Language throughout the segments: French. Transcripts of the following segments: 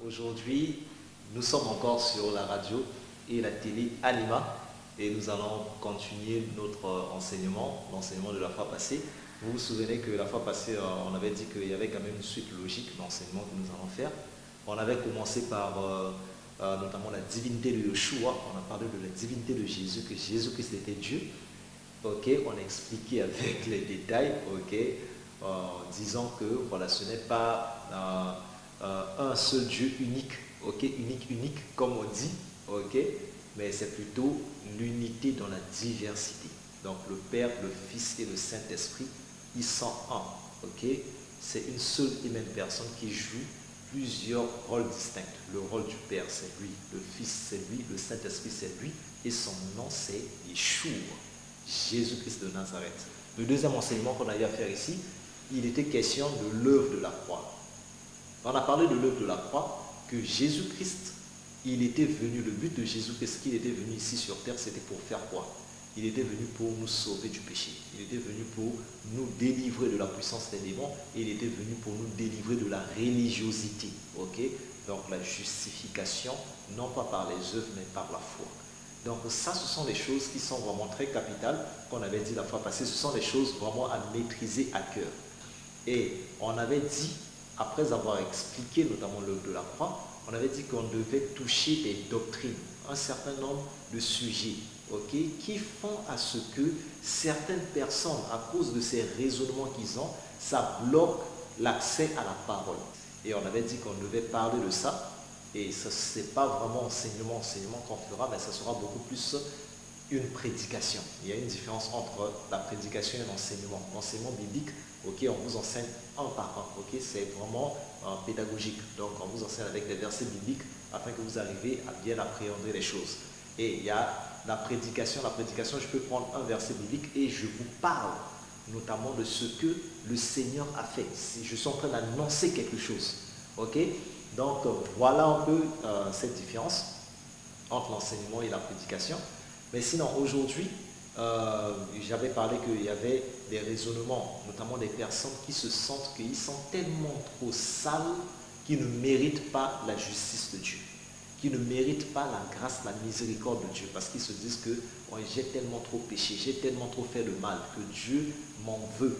Aujourd'hui, nous sommes encore sur la radio et la télé Anima et nous allons continuer notre l'enseignement de la fois passée. Vous vous souvenez que la fois passée, on avait dit qu'il y avait quand même une suite logique d'enseignement que nous allons faire. On avait commencé par notamment la divinité de Yeshua, on a parlé de la divinité de Jésus, que Jésus-Christ était Dieu. Ok, on a expliqué avec les détails, ok, disant que voilà, ce n'est pas un seul Dieu unique, ok, unique, comme on dit, ok, mais c'est plutôt l'unité dans la diversité. Donc le Père, le Fils et le Saint-Esprit, ils sont un, ok. C'est une seule et même personne qui joue plusieurs rôles distincts. Le rôle du Père, c'est lui, le Fils, c'est lui, le Saint-Esprit, c'est lui, et son nom, c'est Yeshua, Jésus-Christ de Nazareth. Le deuxième enseignement qu'on a eu à faire ici, il était question de l'œuvre de la croix. On a parlé de l'œuvre de la croix, que Jésus-Christ, il était venu, le but de Jésus-Christ qu'il était venu ici sur terre, c'était pour faire quoi? Il était venu pour nous sauver du péché. Il était venu pour nous délivrer de la puissance des démons. Et il était venu pour nous délivrer de la religiosité. Ok? Donc la justification, non pas par les œuvres, mais par la foi. Donc ça, ce sont des choses qui sont vraiment très capitales, qu'on avait dit la fois passée. Ce sont des choses vraiment à maîtriser à cœur. Et on avait dit, après avoir expliqué notamment l'œuvre de la croix, on avait dit qu'on devait toucher des doctrines, un certain nombre de sujets, ok, qui font à ce que certaines personnes, à cause de ces raisonnements qu'ils ont, ça bloque l'accès à la parole. Et on avait dit qu'on devait parler de ça, et ce n'est pas vraiment enseignement qu'on fera, mais ça sera beaucoup plus une prédication. Il y a une différence entre la prédication et l'enseignement. L'enseignement biblique, ok, on vous enseigne un par un, ok, c'est vraiment pédagogique. Donc on vous enseigne avec des versets bibliques afin que vous arriviez à bien appréhender les choses. Et il y a la prédication, je peux prendre un verset biblique et je vous parle notamment de ce que le Seigneur a fait. Si je suis en train d'annoncer quelque chose, ok. Donc voilà un peu cette différence entre l'enseignement et la prédication. Mais sinon, aujourd'hui, j'avais parlé qu'il y avait des raisonnements, notamment des personnes qui se sentent qu'ils sont tellement trop sales qu'ils ne méritent pas la justice de Dieu, qui ne méritent pas la grâce, la miséricorde de Dieu, parce qu'ils se disent que oh, j'ai tellement trop péché, j'ai tellement trop fait le mal, que Dieu m'en veut.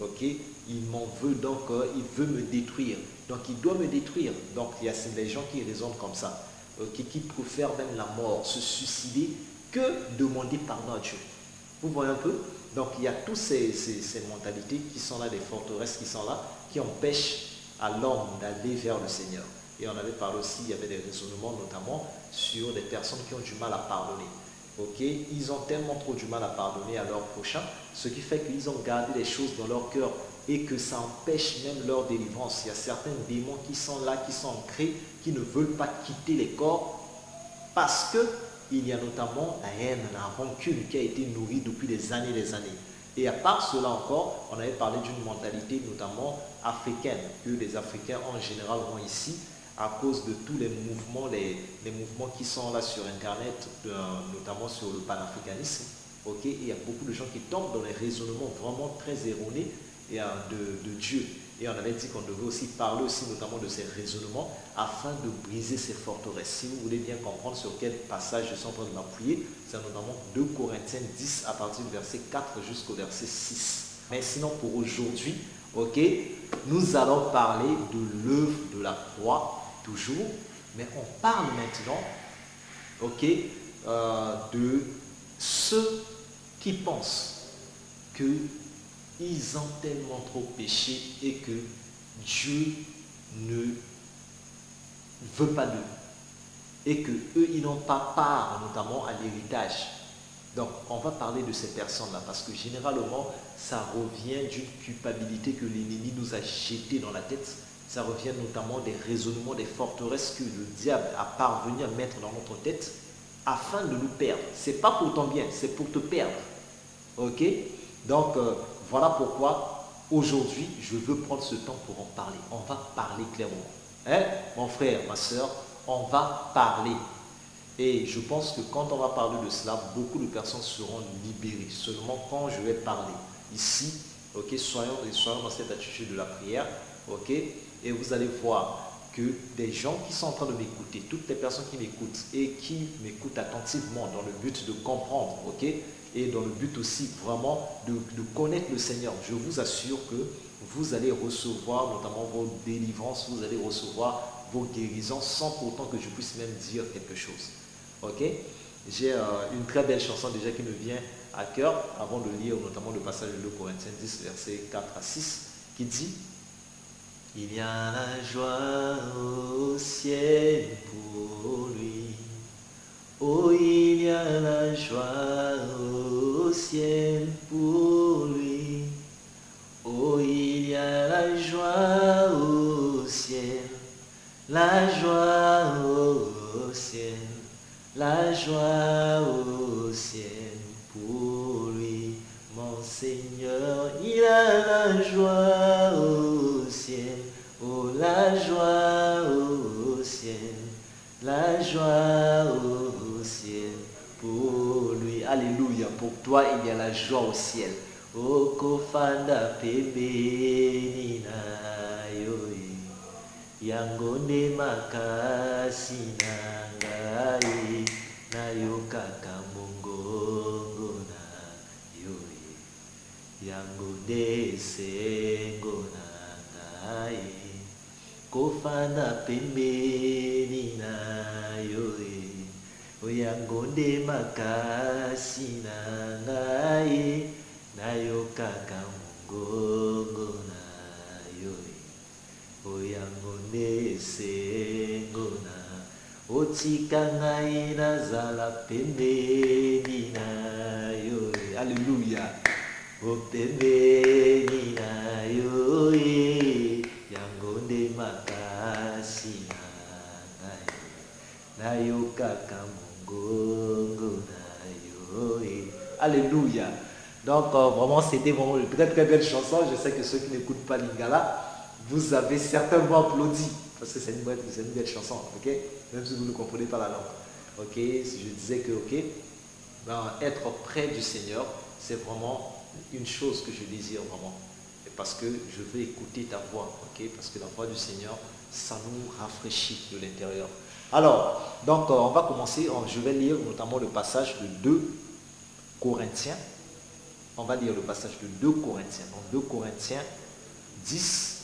Ok, il m'en veut, donc il veut me détruire. Donc il doit me détruire. Donc il y a des gens qui raisonnent comme ça, okay, qui préfèrent même la mort, se suicider, que demander pardon à Dieu. Vous voyez un peu? Donc il y a toutes ces mentalités qui sont là, des forteresses qui sont là, qui empêchent à l'homme d'aller vers le Seigneur. Et on avait parlé aussi, il y avait des raisonnements notamment sur des personnes qui ont du mal à pardonner. Okay? Ils ont tellement trop du mal à pardonner à leur prochain, ce qui fait qu'ils ont gardé les choses dans leur cœur et que ça empêche même leur délivrance. Il y a certains démons qui sont là, qui sont ancrés, qui ne veulent pas quitter les corps parce qu'il y a notamment la haine, la rancune qui a été nourrie depuis des années et des années. Et à part cela encore, on avait parlé d'une mentalité notamment africaine, que les Africains en général ont ici, à cause de tous les mouvements, les mouvements qui sont là sur Internet, notamment sur le panafricanisme. Okay, et il y a beaucoup de gens qui tombent dans les raisonnements vraiment très erronés de Dieu. Et on avait dit qu'on devait aussi parler aussi notamment de ces raisonnements afin de briser ces forteresses. Si vous voulez bien comprendre sur quel passage je suis en train de m'appuyer, c'est notamment 2 Corinthiens 10 à partir du verset 4 jusqu'au verset 6. Mais sinon pour aujourd'hui, ok, nous allons parler de l'œuvre de la croix toujours, mais on parle maintenant, ok, de ceux qui pensent qu'ils ont tellement trop péché et que Dieu ne veut pas d'eux et que eux ils n'ont pas part notamment à l'héritage. Donc on va parler de ces personnes-là parce que généralement ça revient d'une culpabilité que l'ennemi nous a jetée dans la tête. Ça revient notamment des raisonnements, des forteresses que le diable a parvenu à mettre dans notre tête afin de nous perdre. Ce n'est pas pour ton bien, c'est pour te perdre. Ok? Donc voilà pourquoi aujourd'hui je veux prendre ce temps pour en parler. On va parler clairement. Hein? Mon frère, ma soeur, on va parler. Et je pense que quand on va parler de cela, beaucoup de personnes seront libérées. Seulement quand je vais parler ici, ok, soyons dans cette attitude de la prière, ok, et vous allez voir que que des gens qui sont en train de m'écouter, toutes les personnes qui m'écoutent et qui m'écoutent attentivement dans le but de comprendre, ok, et dans le but aussi vraiment de connaître le Seigneur, je vous assure que vous allez recevoir notamment vos délivrances, vous allez recevoir vos guérisons sans pourtant que je puisse même dire quelque chose. Ok? J'ai une très belle chanson déjà qui me vient à cœur avant de lire notamment le passage de 2 Corinthiens 10, versets 4 à 6, qui dit: il y a la joie au ciel pour lui. Oh, il y a la joie au ciel pour lui. Oh, il y a la joie au ciel, la joie au ciel, la joie au ciel pour lui. Mon Seigneur, il a la joie au ciel, oh la joie au ciel, la joie au ciel pour lui. Alléluia, pour toi il y a la joie au ciel. O kofanda pembeni na yoe, yangonde makasi na ngai, na yo kaka mongongo na yoe, yangonde esengo na ngai, kofanda pembeni na yoe, yangonde makasi na ngai, nayo kaka mongongo na yo, oyango esengo na, otika ngai nazala pembeni na yo. Alléluia. O pembeni na yo, yango nde makasi na ngai, nayo kaka mongongo na yo. Alléluia. Donc vraiment c'était vraiment une très très belle chanson. Je sais que ceux qui n'écoutent pas Lingala, vous avez certainement applaudi parce que c'est une belle chanson, ok? Même si vous ne comprenez pas la langue, ok? Si je disais que ok, être près du Seigneur, c'est vraiment une chose que je désire vraiment, et parce que je veux écouter ta voix, ok? Parce que la voix du Seigneur, ça nous rafraîchit de l'intérieur. Alors donc on va commencer. Je vais lire notamment le passage de 2 Corinthiens. On va lire le passage de 2 Corinthiens. Donc 2 Corinthiens 10.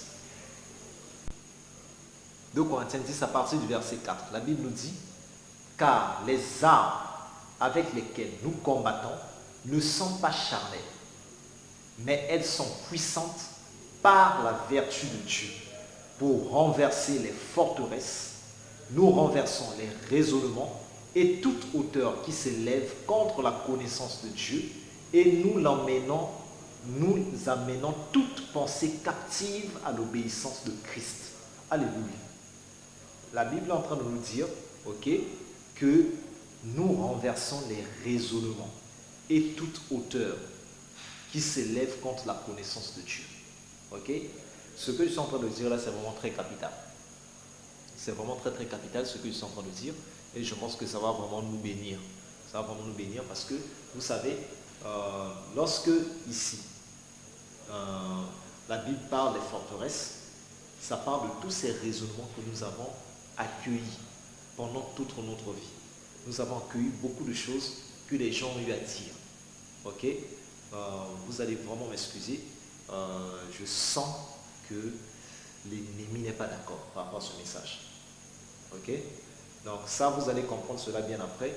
2 Corinthiens 10 à partir du verset 4. La Bible nous dit: car les armes avec lesquelles nous combattons ne sont pas charnelles, mais elles sont puissantes par la vertu de Dieu pour renverser les forteresses. Nous renversons les raisonnements et toute hauteur qui s'élève contre la connaissance de Dieu, et nous amenons toute pensée captive à l'obéissance de Christ. Alléluia. La Bible est en train de nous dire, ok, que nous renversons les raisonnements et toute hauteur qui s'élève contre la connaissance de Dieu. Ok? Ce que je suis en train de dire là, c'est vraiment très capital. C'est vraiment très très capital ce que je suis en train de dire, et je pense que ça va vraiment nous bénir. Ça va vraiment nous bénir parce que, vous savez, lorsque ici, la Bible parle des forteresses, ça parle de tous ces raisonnements que nous avons accueillis pendant toute notre vie. Nous avons accueilli beaucoup de choses que les gens ont eu à dire. Ok? Vous allez vraiment m'excuser. Je sens que l'ennemi n'est pas d'accord par rapport à ce message. Ok? Donc ça, vous allez comprendre cela bien après,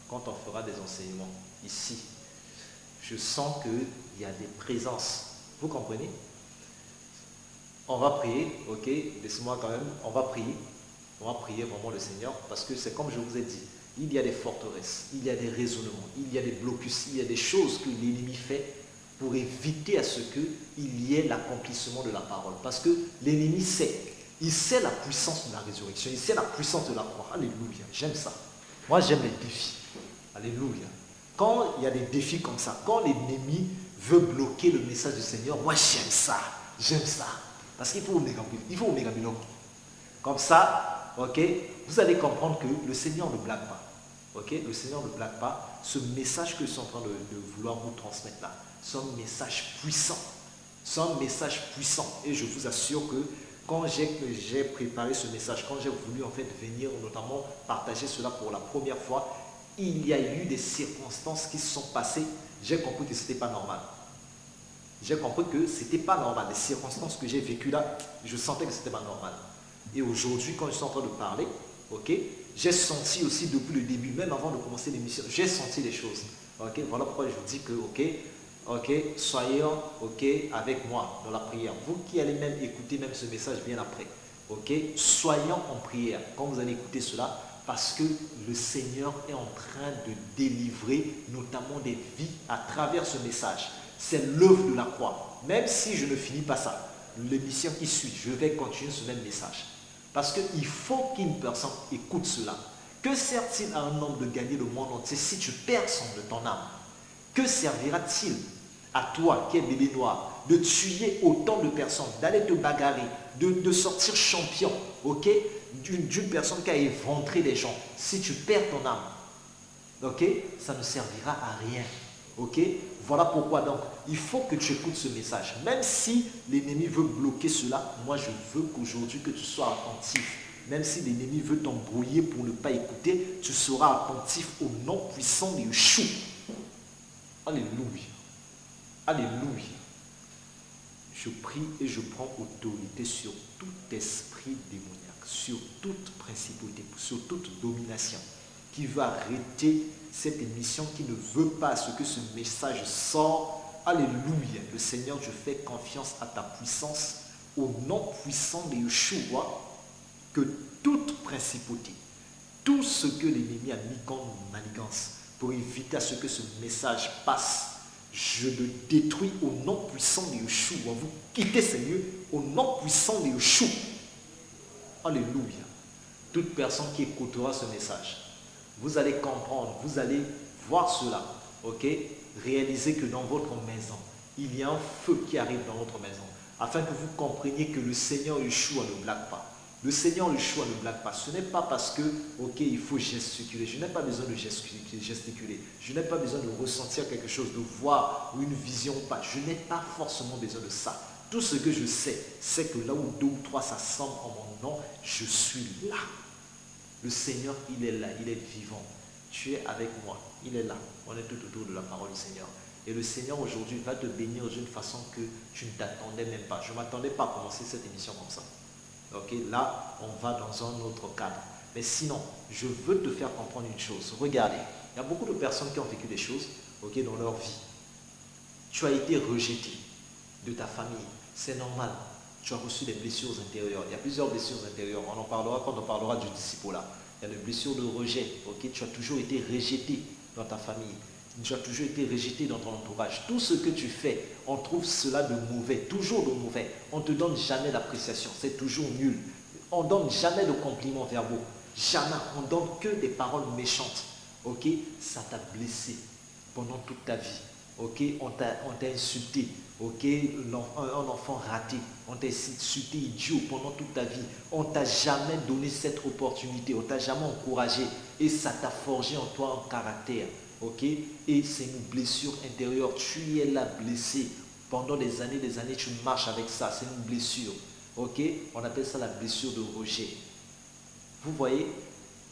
quand on fera des enseignements ici. Je sens qu'il y a des présences. Vous comprenez? On va prier, ok? Laissez-moi quand même, on va prier. On va prier vraiment le Seigneur, parce que c'est comme je vous ai dit, il y a des forteresses, il y a des raisonnements, il y a des blocus, il y a des choses que l'ennemi fait pour éviter à ce qu'il y ait l'accomplissement de la parole. Parce que l'ennemi sait, il sait la puissance de la résurrection, il sait la puissance de la croix. Alléluia, j'aime ça. Moi j'aime les défis. Alléluia. Quand il y a des défis comme ça, quand l'ennemi veut bloquer le message du Seigneur, moi j'aime ça. J'aime ça. Parce qu'il faut Omega Biloko. Comme ça, ok, vous allez comprendre que le Seigneur ne blague pas. Ok, le Seigneur ne blague pas. Ce message que je suis en train de vouloir vous transmettre là, c'est un message puissant. C'est un message puissant. Et je vous assure que quand j'ai préparé ce message, quand j'ai voulu en fait venir notamment partager cela pour la première fois, il y a eu des circonstances qui se sont passées. J'ai compris que ce n'était pas normal. J'ai compris que ce n'était pas normal. Les circonstances que j'ai vécues là, je sentais que ce n'était pas normal. Et aujourd'hui, quand je suis en train de parler, ok, j'ai senti aussi depuis le début, même avant de commencer l'émission, j'ai senti les choses. Ok, voilà pourquoi je vous dis que, ok, soyez ok avec moi dans la prière. Vous qui allez même écouter même ce message bien après, ok, soyons en prière quand vous allez écouter cela, parce que le Seigneur est en train de délivrer notamment des vies à travers ce message. C'est l'œuvre de la croix. Même si je ne finis pas ça, l'émission qui suit, je vais continuer ce même message. Parce qu'il faut qu'une personne écoute cela. Que sert-il à un homme de gagner le monde entier si tu perds son de ton âme? Que servira-t-il à toi qui es bébé noir de tuer autant de personnes, d'aller te bagarrer, de sortir champion, ok, d'une personne qui a éventré les gens, si tu perds ton âme? Ok, ça ne servira à rien. Ok, voilà pourquoi donc il faut que tu écoutes ce message. Même si l'ennemi veut bloquer cela, moi je veux qu'aujourd'hui que tu sois attentif. Même si l'ennemi veut t'embrouiller pour ne pas écouter, tu seras attentif au nom puissant de Yeshua. Alléluia. Alléluia. Je prie et je prends autorité sur tout esprit démoniaque, sur toute principauté, sur toute domination qui veut arrêter cette émission, qui ne veut pas à ce que ce message sorte. Alléluia. Le Seigneur, je fais confiance à ta puissance, au nom puissant de Yeshua, que toute principauté, tout ce que l'ennemi a mis comme manigance pour éviter à ce que ce message passe, je le détruis au nom puissant de Yeshua. Vous quittez ces lieux au nom puissant de Yeshua. Alléluia. Toute personne qui écoutera ce message, vous allez comprendre, vous allez voir cela, ok? Réalisez que dans votre maison, il y a un feu qui arrive dans votre maison, afin que vous compreniez que le Seigneur Yeshua ne blague pas. Le Seigneur Yeshua ne blague pas. Ce n'est pas parce que, ok, il faut gesticuler. Je n'ai pas besoin de gesticuler. Je n'ai pas besoin de ressentir quelque chose, de voir une vision ou pas. Je n'ai pas forcément besoin de ça. Tout ce que je sais, c'est que là où 2 ou 3 s'assemblent en mon nom, je suis là. Le Seigneur, il est là, il est vivant. Tu es avec moi, il est là. On est tout autour de la parole du Seigneur. Et le Seigneur aujourd'hui va te bénir d'une façon que tu ne t'attendais même pas. Je ne m'attendais pas à commencer cette émission comme ça. Ok, là, on va dans un autre cadre. Mais sinon, je veux te faire comprendre une chose. Regardez, il y a beaucoup de personnes qui ont vécu des choses, ok, dans leur vie. Tu as été rejeté de ta famille. C'est normal. Tu as reçu des blessures intérieures. Il y a plusieurs blessures intérieures. On en parlera quand on parlera du disciple là. Il y a des blessures de rejet. Ok, tu as toujours été rejeté dans ta famille. Tu as toujours été rejeté dans ton entourage. Tout ce que tu fais, on trouve cela de mauvais, toujours de mauvais. On ne te donne jamais d'appréciation, c'est toujours nul. On ne donne jamais de compliments verbaux. Jamais. On ne donne que des paroles méchantes. Ok, ça t'a blessé pendant toute ta vie. Ok, on t'a insulté. Ok, un enfant raté. On t'a insulté idiot pendant toute ta vie. On ne t'a jamais donné cette opportunité. On ne t'a jamais encouragé. Et ça t'a forgé en toi un caractère. Ok, et c'est une blessure intérieure. Tu es là blessé pendant des années, tu marches avec ça. C'est une blessure. Ok, on appelle ça la blessure de rejet. Vous voyez?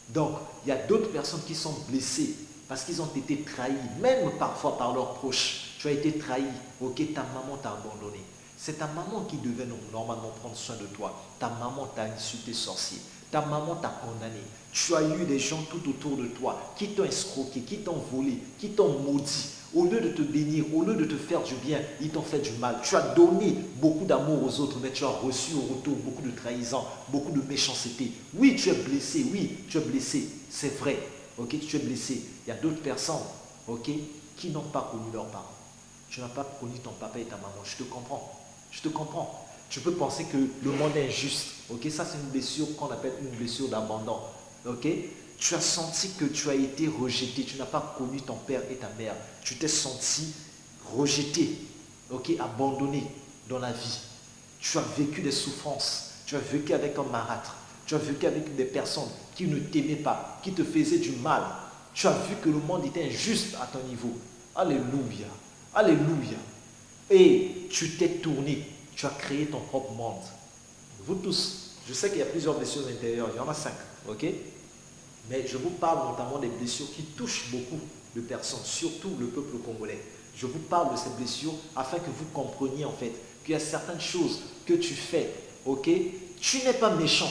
Donc, il y a d'autres personnes qui sont blessées parce qu'ils ont été trahis, même parfois par leurs proches. Tu as été trahi. Ok, ta maman t'a abandonné. C'est ta maman qui devait normalement prendre soin de toi. Ta maman t'a insulté sorcier. Ta maman t'a condamné. Tu as eu des gens tout autour de toi qui t'ont escroqué, qui t'ont volé, qui t'ont maudit. Au lieu de te bénir, au lieu de te faire du bien, ils t'ont fait du mal. Tu as donné beaucoup d'amour aux autres, mais tu as reçu au retour beaucoup de trahison, beaucoup de méchanceté. Oui, tu es blessé, c'est vrai. Ok, tu es blessé. Il y a d'autres personnes, ok, qui n'ont pas connu leurs parents. Tu n'as pas connu ton papa et ta maman. Je te comprends. Je te comprends. Tu peux penser que le monde est injuste. Ok, ça c'est une blessure qu'on appelle une blessure d'abandon. Ok, tu as senti que tu as été rejeté. Tu n'as pas connu ton père et ta mère. Tu t'es senti rejeté. Ok, abandonné dans la vie. Tu as vécu des souffrances. Tu as vécu avec un marâtre. Tu as vécu avec des personnes qui ne t'aimaient pas, qui te faisaient du mal. Tu as vu que le monde était injuste à ton niveau. Alléluia. Alléluia. Et tu t'es tourné. Tu as créé ton propre monde. vous tous, je sais qu'il y a plusieurs blessures intérieures, il y en a 5, ok? Mais je vous parle notamment des blessures qui touchent beaucoup de personnes, surtout le peuple congolais. Je vous parle de ces blessures afin que vous compreniez en fait qu'il y a certaines choses que tu fais, ok? Tu n'es pas méchant.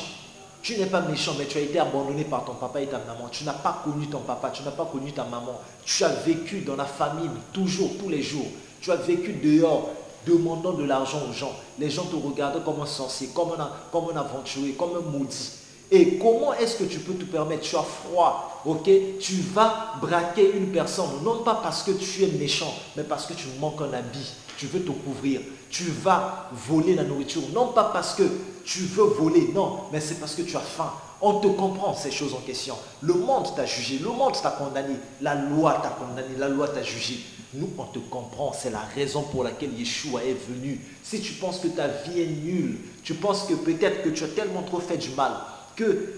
Tu n'es pas méchant, mais tu as été abandonné par ton papa et ta maman. Tu n'as pas connu ton papa, tu n'as pas connu ta maman. Tu as vécu dans la famine, toujours, tous les jours. Tu as vécu dehors, demandant de l'argent aux gens. Les gens te regardent comme un sorcier, comme un aventurier, comme un maudit. Et comment est-ce que tu peux te permettre? Tu as froid, ok? Tu vas braquer une personne, non pas parce que tu es méchant, mais parce que tu manques un habit. Tu veux te couvrir. Tu vas voler la nourriture, non pas parce que tu veux voler, non, mais c'est parce que tu as faim. On te comprend ces choses en question. Le monde t'a jugé, le monde t'a condamné, la loi t'a condamné, la loi t'a jugé. Nous, on te comprend. C'est la raison pour laquelle Yeshua est venu. Si tu penses que ta vie est nulle, tu penses que peut-être que tu as tellement trop fait du mal, que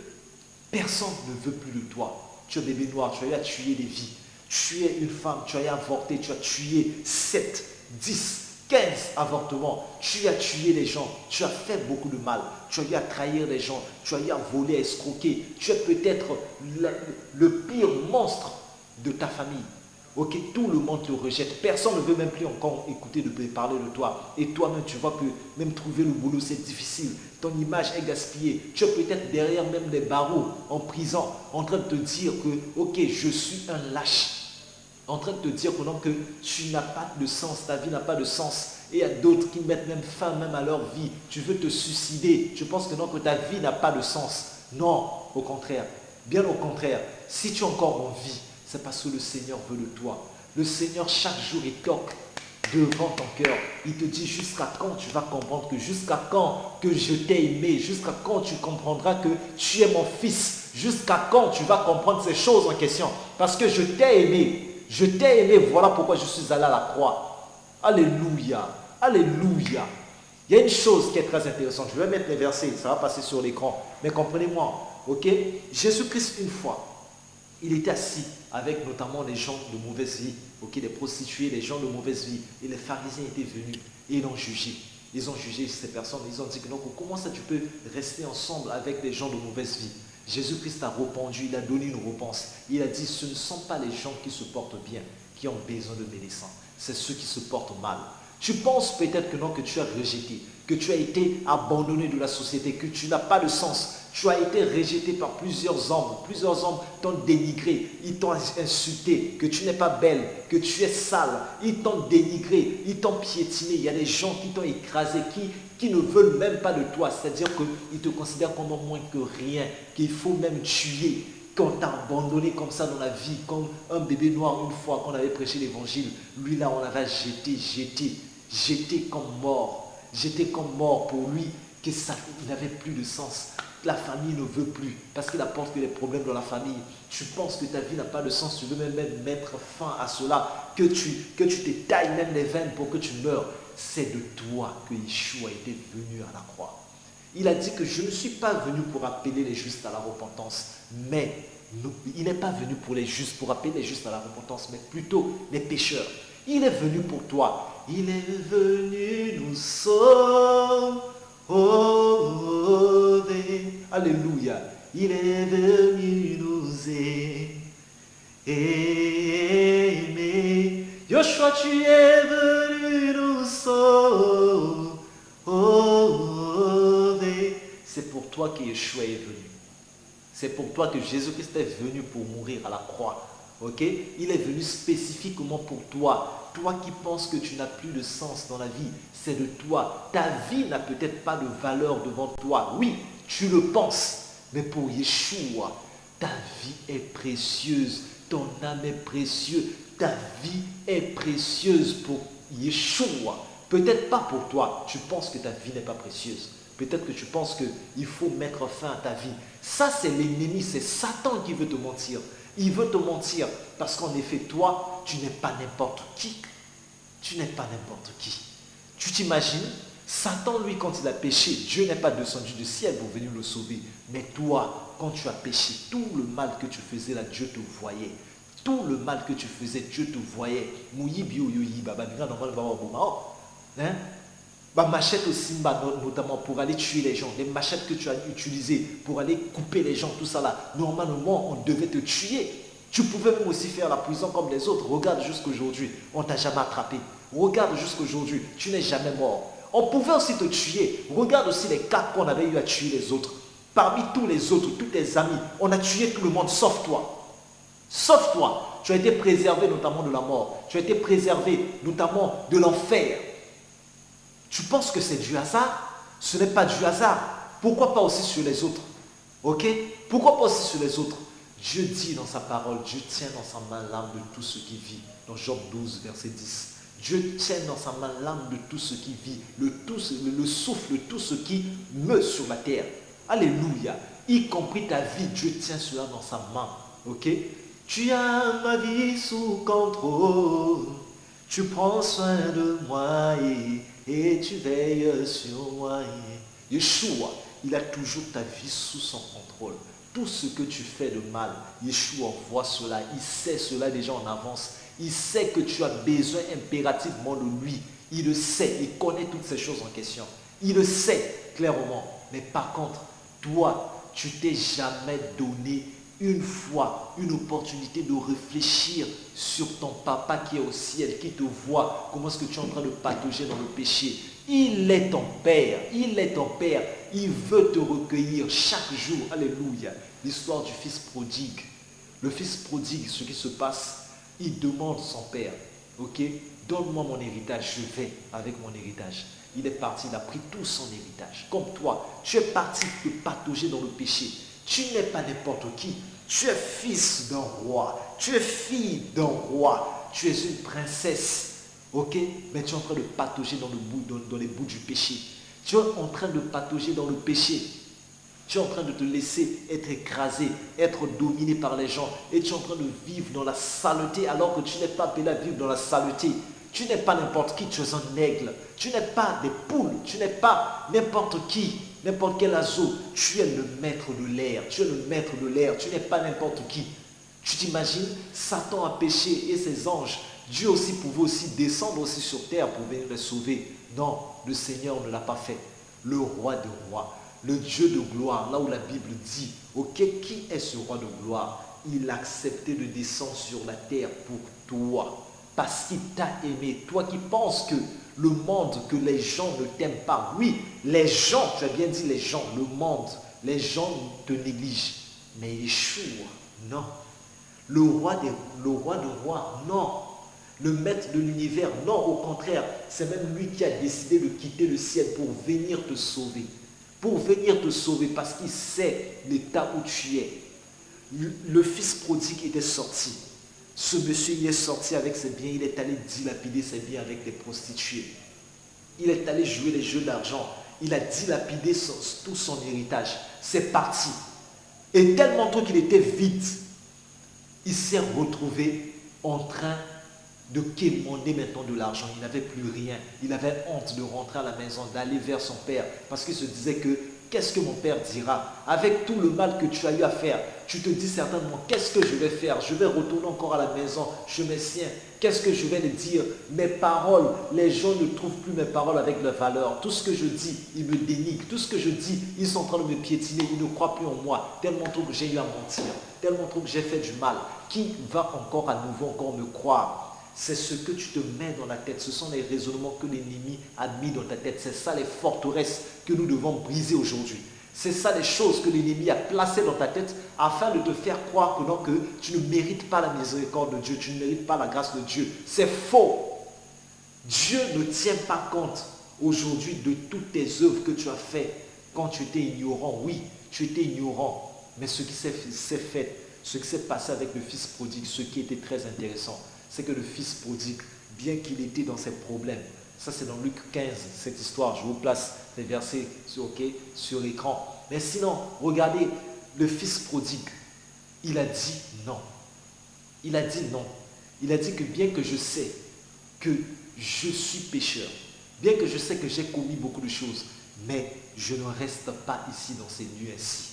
personne ne veut plus de toi. Tu es bébé noir, tu as eu à tuer des vies. Tu es une femme, tu as eu à avorter, tu as tué 7, 10, 15 avortements. Tu as tué les gens, tu as fait beaucoup de mal. Tu as eu à trahir les gens, tu as eu à voler, à escroquer. Tu es peut-être le pire monstre de ta famille. Ok, tout le monde te rejette. Personne ne veut même plus encore écouter de parler de toi. Et toi-même, tu vois que même trouver le boulot, c'est difficile. Ton image est gaspillée. Tu es peut-être derrière même des barreaux, en prison, en train de te dire que, ok, je suis un lâche. En train de te dire que non, que tu n'as pas de sens, ta vie n'a pas de sens. Et il y a d'autres qui mettent même fin même à leur vie. Tu veux te suicider. Tu penses que non, que ta vie n'a pas de sens. Non, au contraire. Bien au contraire. Si tu es encore en vie, c'est parce que le Seigneur veut de toi. Le Seigneur, chaque jour, il toque devant ton cœur. Il te dit jusqu'à quand tu vas comprendre que jusqu'à quand que je t'ai aimé, jusqu'à quand tu comprendras que tu es mon fils, jusqu'à quand tu vas comprendre ces choses en question. Parce que je t'ai aimé, voilà pourquoi je suis allé à la croix. Alléluia, alléluia. Il y a une chose qui est très intéressante. Je vais mettre les versets, ça va passer sur l'écran. Mais comprenez-moi, ok? Jésus-Christ, une fois, il était assis avec notamment des gens de mauvaise vie, ok, des prostituées, des gens de mauvaise vie. Et les pharisiens étaient venus et ils l'ont jugé. Ils ont jugé ces personnes. Ils ont dit que non, comment ça tu peux rester ensemble avec des gens de mauvaise vie? Jésus-Christ a répondu, il a donné une réponse. Il a dit, ce ne sont pas les gens qui se portent bien, qui ont besoin de médecins. C'est ceux qui se portent mal. Tu penses peut-être que non, que tu as rejeté, que tu as été abandonné de la société, que tu n'as pas de sens. Tu as été rejeté par plusieurs hommes. Plusieurs hommes t'ont dénigré, ils t'ont insulté, que tu n'es pas belle, que tu es sale. Ils t'ont dénigré, ils t'ont piétiné. Il y a des gens qui t'ont écrasé, qui ne veulent même pas de toi. C'est-à-dire qu'ils te considèrent comme moins que rien, qu'il faut même tuer. Qu'on t'a abandonné comme ça dans la vie, comme un bébé noir une fois qu'on avait prêché l'évangile. Lui là, on l'avait jeté comme mort. Jeté comme mort pour lui, que ça, il n'avait plus de sens. La famille ne veut plus parce qu'il apporte que des problèmes dans la famille. Tu penses que ta vie n'a pas de sens, tu veux même mettre fin à cela, que tu te tailles même les veines pour que tu meurs. C'est de toi que Yeshua était venu à la croix. Il a dit que je ne suis pas venu pour appeler les justes à la repentance, mais il n'est pas venu pour les justes, pour appeler les justes à la repentance, mais plutôt les pécheurs. Il est venu pour toi. Il est venu nous sauver. Alléluia. Il est venu nous aimer. Yoshua, tu es venu nous sauver. C'est pour toi que Yeshua est venu. C'est pour toi que Jésus-Christ est venu pour mourir à la croix. Ok? Il est venu spécifiquement pour toi. Toi qui penses que tu n'as plus de sens dans la vie, c'est de toi. Ta vie n'a peut-être pas de valeur devant toi. Oui, tu le penses. Mais pour Yeshua, ta vie est précieuse. Ton âme est précieuse. Ta vie est précieuse pour Yeshua. Peut-être pas pour toi. Tu penses que ta vie n'est pas précieuse. Peut-être que tu penses qu'il faut mettre fin à ta vie. Ça, c'est l'ennemi, c'est Satan qui veut te mentir. Il veut te mentir parce qu'en effet, toi, tu n'es pas n'importe qui. Tu n'es pas n'importe qui. Tu t'imagines, Satan, lui, quand il a péché, Dieu n'est pas descendu du ciel pour venir le sauver. Mais toi, quand tu as péché, tout le mal que tu faisais là, Dieu te voyait. Tout le mal que tu faisais, Dieu te voyait. Hein? Bah, machette aussi, bah, notamment pour aller tuer les gens. Les machettes que tu as utilisées pour aller couper les gens, tout ça là. Normalement, on devait te tuer. Tu pouvais même aussi faire la prison comme les autres. Regarde jusqu'aujourd'hui, on t'a jamais attrapé. Regarde jusqu'aujourd'hui, tu n'es jamais mort. On pouvait aussi te tuer. Regarde aussi les cas qu'on avait eu à tuer les autres. Parmi tous les autres, tous tes amis, on a tué tout le monde sauf toi. Sauf toi. Tu as été préservé notamment de la mort. Tu as été préservé notamment de l'enfer. Tu penses que c'est du hasard? Ce n'est pas du hasard. Pourquoi pas aussi sur les autres? Ok? Pourquoi pas aussi sur les autres? Dieu dit dans sa parole, Dieu tient dans sa main l'âme de tout ce qui vit. Dans Job 12, verset 10. Dieu tient dans sa main l'âme de tout ce qui vit, le souffle de tout ce qui meut sur la terre. Alléluia. Y compris ta vie, Dieu tient cela dans sa main. Ok? Tu as ma vie sous contrôle. Tu prends soin de moi et tu veilles sur moi. Yeshua, il a toujours ta vie sous son contrôle. Tout ce que tu fais de mal, Yeshua voit cela. Il sait cela déjà en avance. Il sait que tu as besoin impérativement de lui. Il le sait. Il connaît toutes ces choses en question. Il le sait clairement. Mais par contre, toi, tu t'es jamais donné une fois une opportunité de réfléchir sur ton papa qui est au ciel, qui te voit, comment est-ce que tu es en train de patauger dans le péché. Il est ton Père, il est ton Père, il veut te recueillir chaque jour. Alléluia. L'histoire du fils prodigue. Le fils prodigue, ce qui se passe, il demande son Père, ok, donne-moi mon héritage, je vais avec mon héritage. Il est parti, il a pris tout son héritage. Comme toi, tu es parti te patauger dans le péché. Tu n'es pas n'importe qui. Tu es fils d'un roi. Tu es fille d'un roi. Tu es une princesse. Ok? Mais tu es en train de patauger dans les bouts du péché. Tu es en train de patauger dans le péché. Tu es en train de te laisser être écrasé, être dominé par les gens. Et tu es en train de vivre dans la saleté alors que tu n'es pas appelé à vivre dans la saleté. Tu n'es pas n'importe qui, tu es un aigle. Tu n'es pas des poules. Tu n'es pas n'importe qui. N'importe quel oiseau, tu es le maître de l'air, tu es le maître de l'air, tu n'es pas n'importe qui. Tu t'imagines, Satan a péché et ses anges, Dieu aussi pouvait aussi descendre aussi sur terre pour venir les sauver. Non, le Seigneur ne l'a pas fait. Le roi des rois, le Dieu de gloire, là où la Bible dit, ok, qui est ce roi de gloire? Il a accepté de descendre sur la terre pour toi, parce qu'il t'a aimé. Toi qui penses que le monde, que les gens ne t'aiment pas. Oui, les gens, tu as bien dit les gens, le monde, les gens te négligent. Mais Yeshua, non. Le roi de rois, non. Le maître de l'univers, non. Au contraire, c'est même lui qui a décidé de quitter le ciel pour venir te sauver. Pour venir te sauver parce qu'il sait l'état où tu es. Le fils prodigue était sorti. Ce monsieur, il est sorti avec ses biens, il est allé dilapider ses biens avec des prostituées. Il est allé jouer les jeux d'argent. Il a dilapidé tout son héritage. C'est parti. Et tellement tôt qu'il était vide, il s'est retrouvé en train de quémander maintenant de l'argent. Il n'avait plus rien. Il avait honte de rentrer à la maison, d'aller vers son père. Parce qu'il se disait que, qu'est-ce que mon père dira? Avec tout le mal que tu as eu à faire, tu te dis certainement, qu'est-ce que je vais faire? Je vais retourner encore à la maison, je me tiens. Qu'est-ce que je vais lui dire? Mes paroles, les gens ne trouvent plus mes paroles avec leur valeur. Tout ce que je dis, ils me dénigrent. Tout ce que je dis, ils sont en train de me piétiner. Ils ne croient plus en moi. Tellement trop que j'ai eu à mentir. Tellement trop que j'ai fait du mal. Qui va encore à nouveau encore me croire? C'est ce que tu te mets dans la tête. Ce sont les raisonnements que l'ennemi a mis dans ta tête. C'est ça les forteresses que nous devons briser aujourd'hui. C'est ça les choses que l'ennemi a placées dans ta tête afin de te faire croire que, non, que tu ne mérites pas la miséricorde de Dieu, tu ne mérites pas la grâce de Dieu. C'est faux. Dieu ne tient pas compte aujourd'hui de toutes tes œuvres que tu as faites quand tu étais ignorant. Oui, tu étais ignorant, mais ce qui s'est fait, ce qui s'est passé avec le fils prodigue, ce qui était très intéressant, c'est que le fils prodigue, bien qu'il était dans ses problèmes, ça c'est dans Luc 15, cette histoire, je vous place les versets sur l'écran. Mais sinon, regardez, le fils prodigue, il a dit non. Il a dit non. Il a dit que bien que je sais que je suis pécheur, bien que je sais que j'ai commis beaucoup de choses, mais je ne reste pas ici dans ces nuits ainsi.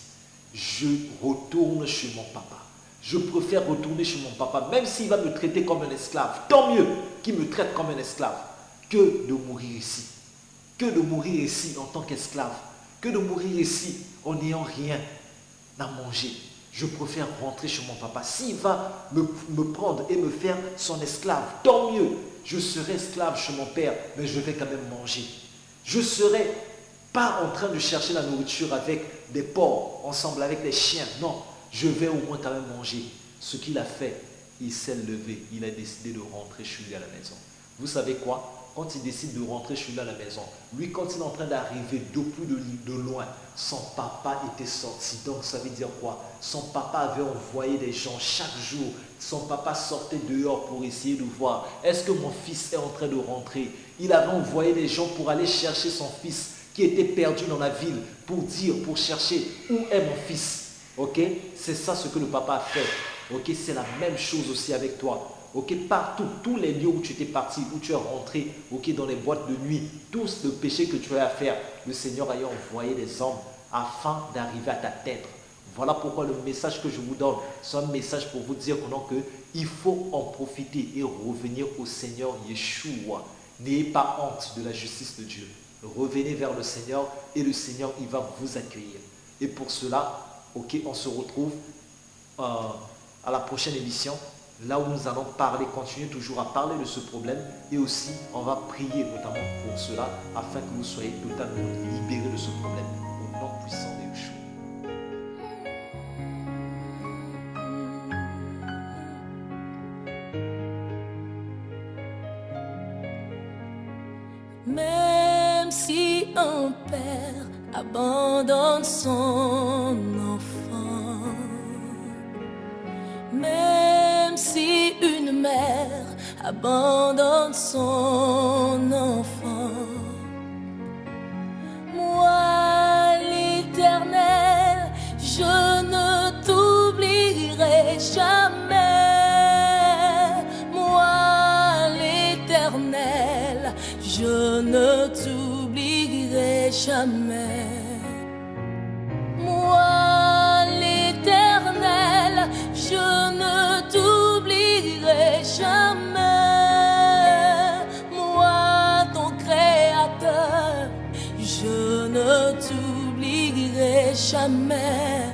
Je retourne chez mon papa. Je préfère retourner chez mon papa, même s'il va me traiter comme un esclave. Tant mieux qu'il me traite comme un esclave que de mourir ici. Que que de mourir ici en tant qu'esclave, que de mourir ici en n'ayant rien à manger. Je préfère rentrer chez mon papa. S'il va me prendre et me faire son esclave, tant mieux. Je serai esclave chez mon père, mais je vais quand même manger. Je ne serai pas en train de chercher la nourriture avec des porcs, ensemble avec des chiens. Non, je vais au moins quand même manger. Ce qu'il a fait, il s'est levé. Il a décidé de rentrer chez lui à la maison. Vous savez quoi? Quand il décide de rentrer chez lui à la maison, lui, quand il est en train d'arriver depuis de loin, son papa était sorti. Donc, ça veut dire quoi? Son papa avait envoyé des gens chaque jour. Son papa sortait dehors pour essayer de voir, est-ce que mon fils est en train de rentrer? Il avait envoyé des gens pour aller chercher son fils qui était perdu dans la ville, pour chercher où est mon fils. Ok? C'est ça ce que le papa a fait. Ok? C'est la même chose aussi avec toi. Ok, partout, tous les lieux où tu étais parti, où tu es rentré, ok, dans les boîtes de nuit, tout le péché que tu as à faire, le Seigneur a envoyé des hommes afin d'arriver à t'atteindre. Voilà pourquoi le message que je vous donne, c'est un message pour vous dire qu'il faut en profiter et revenir au Seigneur Yeshua. N'ayez pas honte de la justice de Dieu. Revenez vers le Seigneur et le Seigneur, il va vous accueillir. Et pour cela, ok, on se retrouve à la prochaine émission. Là où nous allons continuer toujours à parler de ce problème et aussi on va prier notamment pour cela afin que vous soyez totalement libérés de ce problème au nom puissant de Yeshua. Même si un père abandonne son enfant, même si une mère abandonne son enfant, moi l'Éternel, je ne t'oublierai jamais. Moi l'Éternel, je ne t'oublierai jamais. Moi l'Éternel, je ne t'oublierai jamais. Moi ton Créateur, je ne t'oublierai jamais.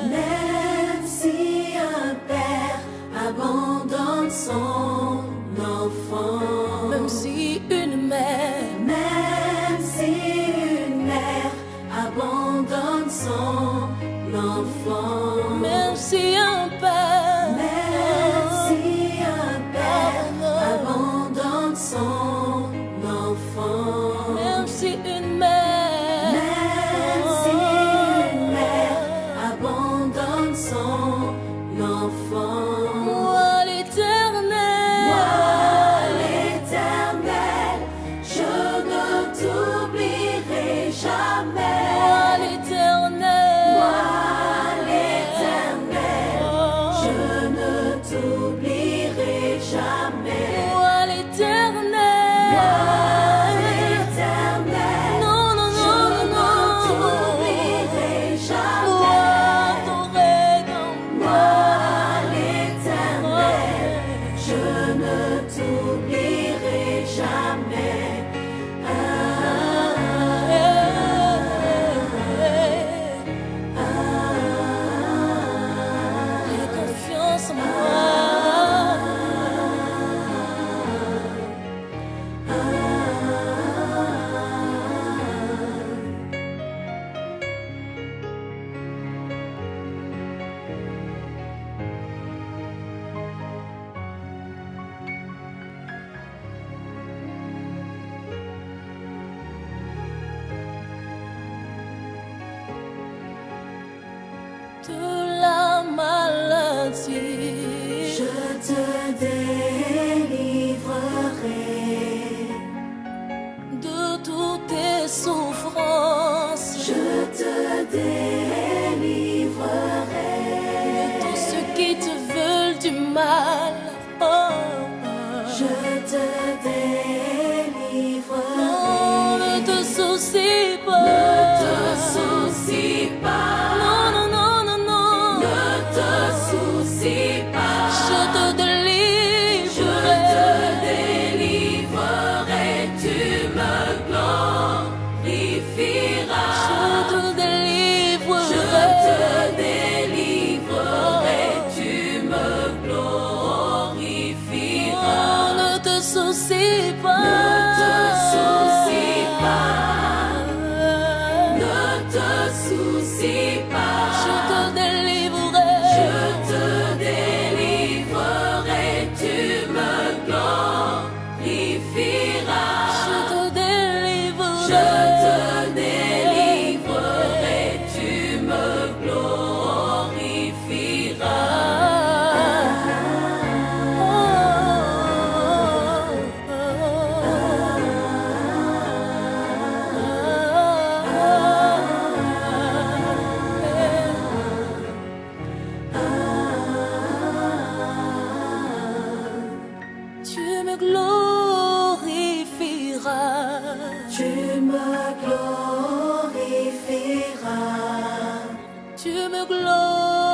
Même si un père abandonne son enfant, même si une mère abandonne son enfant, même si un père abandonne son enfant, même si une mère abandonne son enfant, moi l'Éternel, je ne t'oublierai jamais. Moi l'Éternel, pas. Ne te soucie pas. Non, non, non, non, non. Ne te soucie pas. Je te délivrerai. Je te délivrerai. Tu me glorifieras. Je te délivrerai. Je te délivrerai. Tu me glorifieras. Oh, ne te soucie pas. Ne te soucie pas. Ne te soucie pas. Je te délivrerai. Je te délivrerai. Tu me glorifieras. Je te délivrerai. Je te délivrerai. Tu me Tu me glorifieras. Tu me glorifieras. Tu me glorifieras.